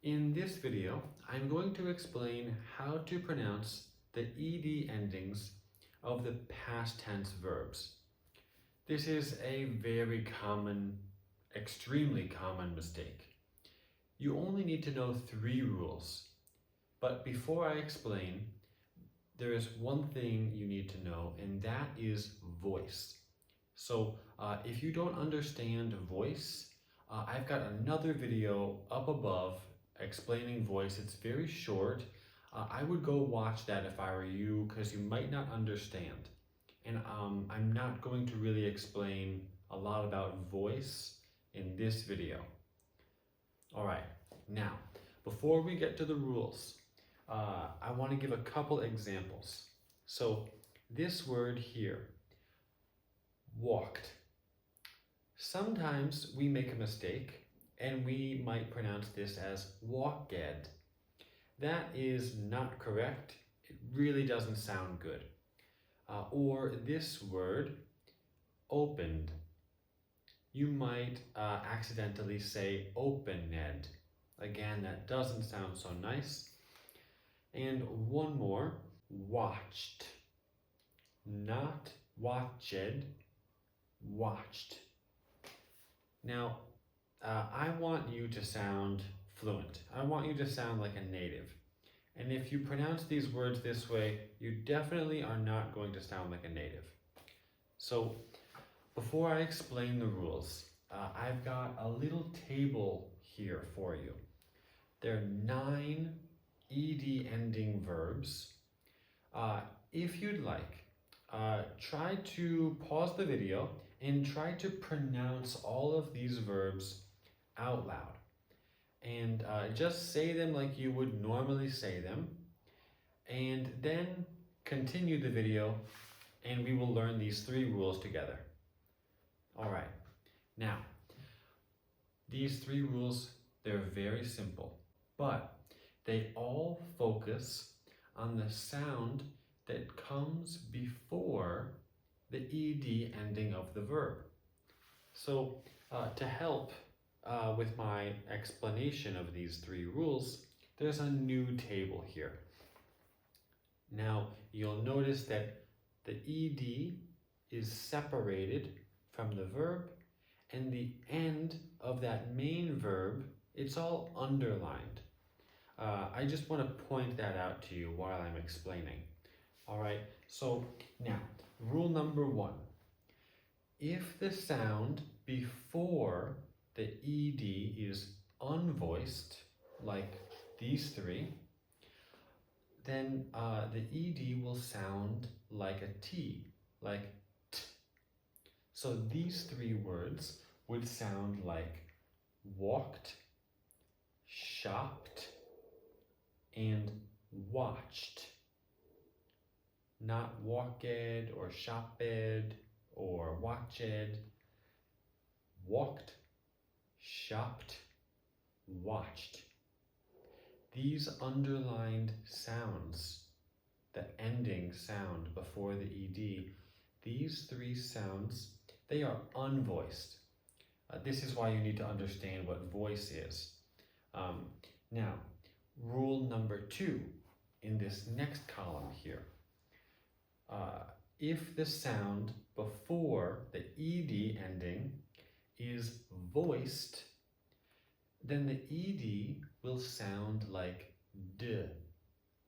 In this video, I'm going to explain how to pronounce the ed endings of the past tense verbs. This is a very common, extremely common mistake. You only need to know 3 rules. But before I explain, there is one thing you need to know, and that is voice. So if you don't understand voice, I've got another video up above explaining voice. It's very short. I would go watch that if I were you, because you might not understand. And I'm not going to really explain a lot about voice in this video. All right, now, before we get to the rules, I want to give a couple examples. So this word here, walked. Sometimes we make a mistake and we might pronounce this as walked. That is not correct. It really doesn't sound good. Or this word, opened. You might accidentally say opened. Again, that doesn't sound so nice. And one more, watched. Not watched, watched. Now, I want you to sound fluent. I want you to sound like a native. And if you pronounce these words this way, you definitely are not going to sound like a native. So, before I explain the rules, I've got a little table here for you. There are 9 ed ending verbs. If you'd like, try to pause the video and try to pronounce all of these verbs out loud. And just say them like you would normally say them. And then continue the video and we will learn these 3 rules together. All right, now, these 3 rules, they're very simple, but they all focus on the sound that comes before the ed ending of the verb. So to help with my explanation of these 3 rules, there's a new table here. Now you'll notice that the ed is separated from the verb, and the end of that main verb, it's all underlined. I just want to point that out to you while I'm explaining. All right, so now, rule number 1. If the sound before the ed is unvoiced, like these 3, then the ed will sound like a t, like t. So these 3 words would sound like walked, shopped, and watched. Not walked or shopped or watched. Walked, shopped, watched. These underlined sounds, the ending sound before the ed, these 3 sounds, they are unvoiced. This is why you need to understand what voice is. Now, rule number 2 in this next column here. If the sound before the ed ending is voiced, then the ed will sound like d,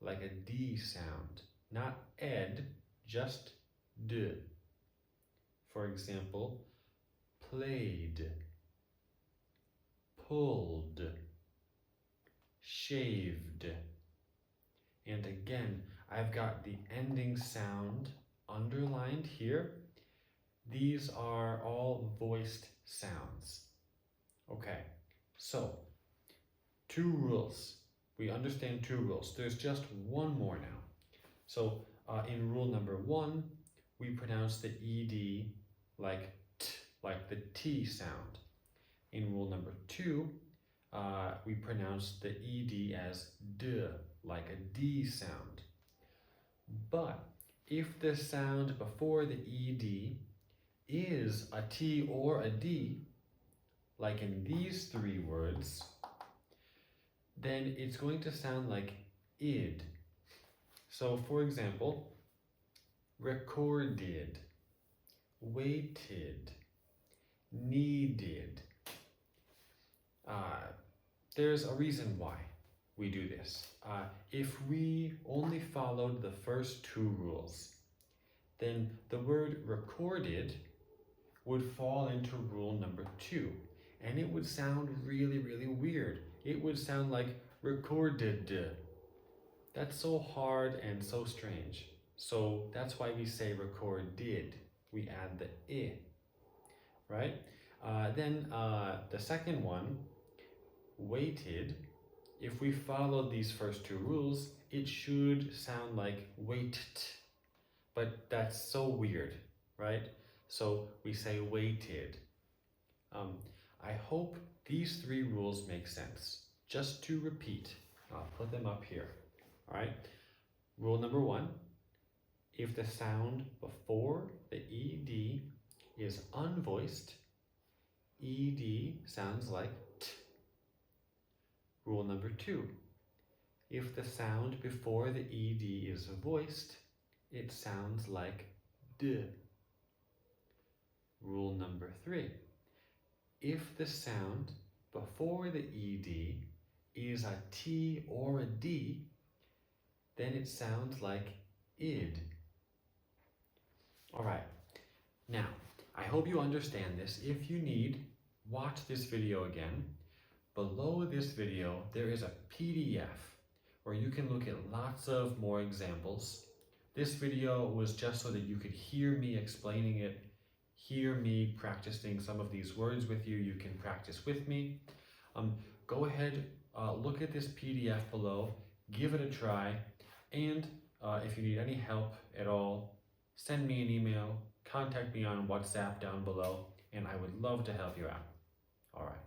like a d sound, not ed, just d. For example, played, pulled, shaved. And again, I've got the ending sound underlined here. These are all voiced sounds. Okay, so 2 rules. We understand 2 rules. There's just one more now. So in rule number 1, we pronounce the ed like t, like the t sound. In rule number 2, we pronounce the ed as d, like a d sound. But if the sound before the ed is a t or a d, like in these 3 words, then it's going to sound like id. So for example, recorded, waited, needed. There's a reason why we do this. If we only followed the first two rules, then the word recorded would fall into rule number 2, and it would sound really, really weird. It would sound like recorded. That's so hard and so strange. So that's why we say recorded. We add the I, right? Then the second one, waited. If we followed these first two rules, it should sound like waited. But that's so weird, right? So we say waited. I hope these 3 rules make sense. Just to repeat, I'll put them up here. All right. Rule number 1, if the sound before the ed is unvoiced, ed sounds like t. Rule number 2, if the sound before the ed is voiced, it sounds like d. Rule number 3, if the sound before the ed is a t or a d, then it sounds like id. All right, now I hope you understand this. If you need, watch this video again. Below this video, there is a PDF where you can look at lots of more examples. This video was just so that you could hear me explaining it, hear me practicing some of these words with you. You can practice with me. Go ahead, look at this PDF below, give it a try, and if you need any help at all, send me an email, contact me on WhatsApp down below, and I would love to help you out. All right.